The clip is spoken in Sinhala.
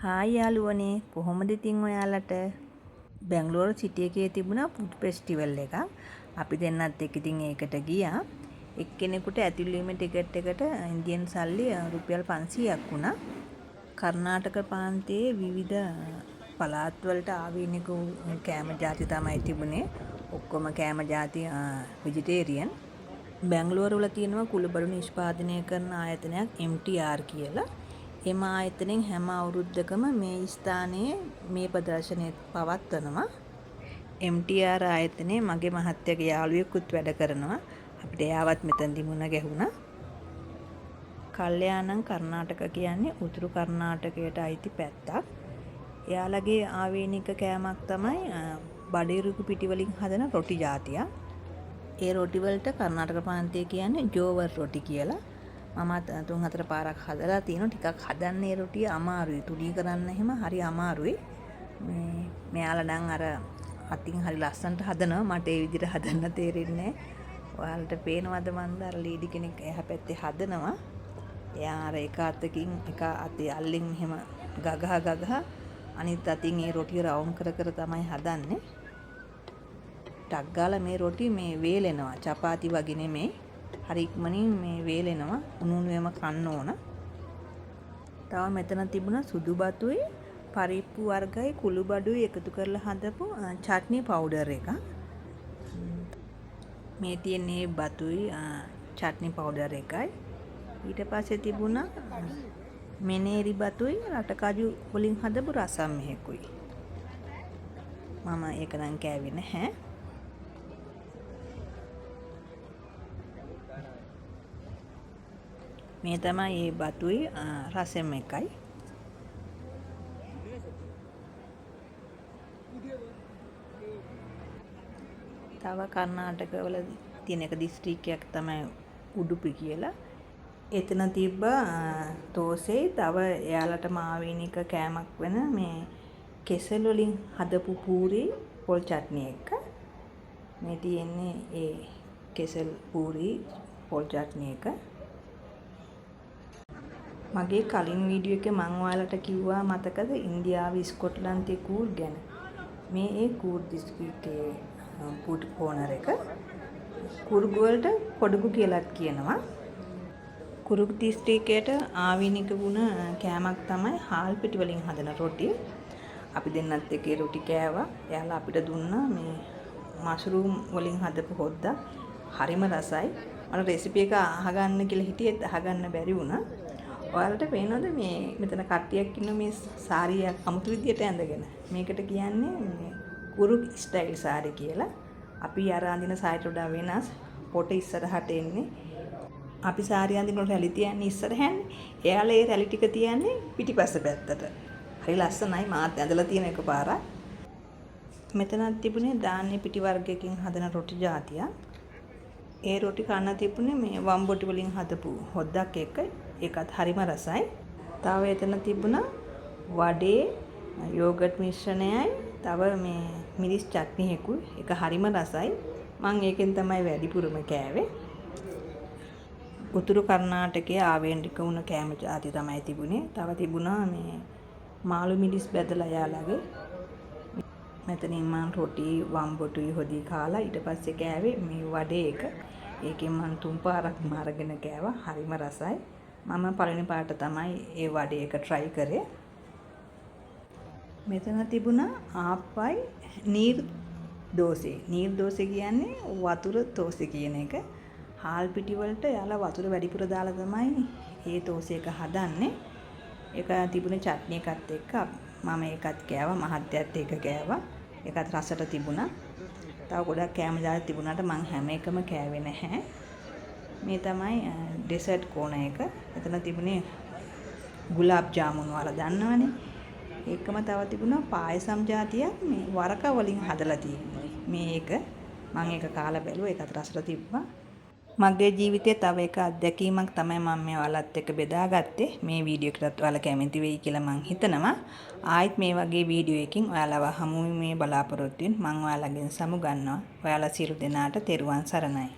හායි යාළුවනේ කොහොමද ඉතින් ඔයාලට බැංගලෝර සිටි එකේ තිබුණා ෆුඩ් ෆෙස්ටිවල් එකක්. අපි දෙන්නත් එක්ක ඉතින් ඒකට ගියා. එක්කෙනෙකුට ඇතුළු වීම ටිකට් එකට ඉන්දියන් සල්ලි රුපියල් 500ක් වුණා. කර්ණාටක ප්‍රාන්තයේ විවිධ පළාත් වලට ආවේනික කෑම ಜಾති තමයි තිබුණේ. ඔක්කොම කෑම ಜಾති වෙජිටේරියන්. බැංගලෝර වල තියෙනවා කුළුබඩු නිෂ්පාදනය කරන ආයතනයක් MTR කියලා. එම ආයතනයෙන් හැම අවුරුද්දකම මේ ස්ථානයේ මේ ප්‍රදර්ශනය පවත්වනවා. MTR ආයතනයේ මගේ මහත්තයාගේ යාළුවෙකුත් වැඩ කරනවා. අපිට එයාවත් මෙතනදි මුණ ගැහුණා. කල්යාණං කර්ණාටක කියන්නේ උතුරු කර්ණාටකයට අයිති පැත්තක්. එයාලගේ ආවේනික කෑමක් තමයි බඩේරුකු පිටි වලින් හදන රොටි ජාතියක්. ඒ රොටි වලට කර්ණාටක ප්‍රාන්තයේ කියන්නේ ජෝවර් රොටි කියලා. මමත් 3-4 පාරක් හදලා තියෙනවා. ටිකක් හදන්න ඒ රොටිය අමාරුයි. තුනී කරන්න එහෙම හරි අමාරුයි. මෙයාලා නම් අර අතින් හරි ලස්සනට හදනවා. මට ඒ විදිහට හදන්න තේරෙන්නේ නැහැ. ඔයාලට පේනවද මන්ද අර ලීඩි කෙනෙක් එහා පැත්තේ හදනවා. එයා අර එක අතකින් එක අතේ අල්ලෙන් එහෙම ගගහ අනිත් අතින් ඒ රොටිය රවුම් කර කර තමයි හදන්නේ. ටක් ගාලා මේ රොටි මේ වේලෙනවා. චපාති වගේ නෙමෙයි. හරි ඉක්මනින් මේ වේලෙනවා. උණුවෙම කන්න ඕන. තව මෙතන තිබුණා සුදු බතුයි පරිප්පු වර්ගයි කුළුබඩුයි එකතු කරලා හදපු චට්නි පවුඩර් එකක්. මේ තියෙන්නේ බතුයි චට්නි පවුඩර් එකයි. ඊට පස්සේ තිබුණා මෙනේරි බතුයි රටකජු වලින් හදපු රසම් මෙහෙකුයි. මම ඒක නම් කෑවේ නැහැ. මේ තමයි මේ බතුයි රසෙම් එකයි. තව කර්ණාටක වල තියෙන එක දිස්ත්‍රික්කයක් තමයි උඩුපි කියලා. එතන තිබ්බ තෝසේ තව එයාලටම ආවේනික කෑමක් වෙන මේ කෙසෙල් වලින් හදපු පූරි පොල් චට්නි එක. මේ තියෙන්නේ ඒ කෙසෙල් පූරි පොල් චට්නි එක. මගේ කලින් වීඩියෝ එකේ මම ඔයාලට කිව්වා මතකද ඉන්දියාවේ ස්කොට්ලන්තයේ කූර් ගැන. මේ ඒ කූර් දිස්ත්‍රික්කයේ ෆුඩ් කෝනර් එක. කුරුගු වලට කොඩගු කියලාත් කියනවා. කුරුගු දිස්ත්‍රික්කයට ආවේනික වුණ කෑමක් තමයි හාල් පිටි වලින් හදන රොටි. අපි දෙන්නත් එකේ රොටි කෑවා. එයාලා අපිට දුන්නා මේ මෂ්රූම් වලින් හදපු හොද්දා. හරිම රසයි. මම රෙසිපි එක අහගන්න කියලා හිටියෙත් අහගන්න බැරි වුණා. ඔයාලට පේනවද මේ මෙතන කට්ටියක් ඉන්න මේ සාරියක් අමුතු විදියට ඇඳගෙන. මේකට කියන්නේ මේ කුරුක් ස්ටයිල් සාරි කියලා. අපි අර අඳින සාරිට වඩා වෙනස්. පොට ඉස්සරහට එන්නේ. අපි සාරි අඳිනකොට රැලි තියන්නේ ඉස්සරහන්නේ. එයාලා ඒ රැලි ටික තියන්නේ පිටිපස්ස පැත්තට. හරි ලස්සනයි මාත් ඇඳලා තියෙන එකපාරක්. මෙතනත් තිබුණේ ධාන්‍ය පිටි වර්ගයකින් හදන රොටි ජාතියක්. ඒ රොටි කන්න තිබුණේ මේ වම්බොටි වලින් හදපු හොද්දක් එක. ඒකත් හරිම රසයි. තව එතන තිබුණා වඩේ යෝගට් මිශ්‍රණයයි තව මේ මිරිස් චට්නි එකකුයි. ඒක හරිම රසයි. මම ඒකෙන් තමයි වැඩිපුරම කෑවේ. උතුරු කර්ණාටකයේ ආවේනික වුණ කෑම ಜಾති තමයි තිබුණේ. තව තිබුණා මේ මාළු මිරිස් බැදලා යාළගේ. මෙතනින් මම රොටි වම්බොටුයි හොදි කාලා ඊට පස්සේ කෑවේ මේ වඩේ එක. ඒකෙන් මම 3 පාරක්ම අරගෙන කෑවා. හරිම රසයි. මම පළවෙනි පාට තමයි ඒ වඩේ එක try කරේ. මෙතන තිබුණා ආප්පයි නීර් දෝසේ. නීර් දෝසේ කියන්නේ වතුර තෝසේ කියන එක. හාල් පිටි වලට යාලා වතුර වැඩිපුර දාලා තමයි මේ තෝසේ එක හදන්නේ. ඒක තිබුණේ චට්නි එකත් එක්ක මම ඒකත් කෑවා. මහත්තයත් ඒක කෑවා. ඒකත් රසට තිබුණා. තව ගොඩක් කෑම ජාති තිබුණාට මම හැම එකම කෑවේ නැහැ. මේ තමයි ඩෙසර්ට් කෝන එක. එතන තිබුණේ ගුලාබ් ජාමුන් වල දන්නවනේ. ඒකම තව තිබුණා පායසම් ජාතියක් මේ වරක වලින් හදලා තියෙන්නේ. මේ එක මම ඒක කාලා බැලුවා. ඒකත් රසට තිබ්බා. මගේ ජීවිතයේ තව එක අත්දැකීමක් තමයි මම මේ ඔයාලත් එක්ක බෙදාගත්තේ. මේ වීඩියෝ එකටත් ඔයාලා කැමති වෙයි කියලා මම හිතනවා. ආයෙත් මේ වගේ වීඩියෝ එකකින් ඔයාලව හමු මේ බලාපොරොත්තු වෙන මම ඔයාලගෙන් සමු ගන්නවා. ඔයාලා සියලු දෙනාට තෙරුවන් සරණයි.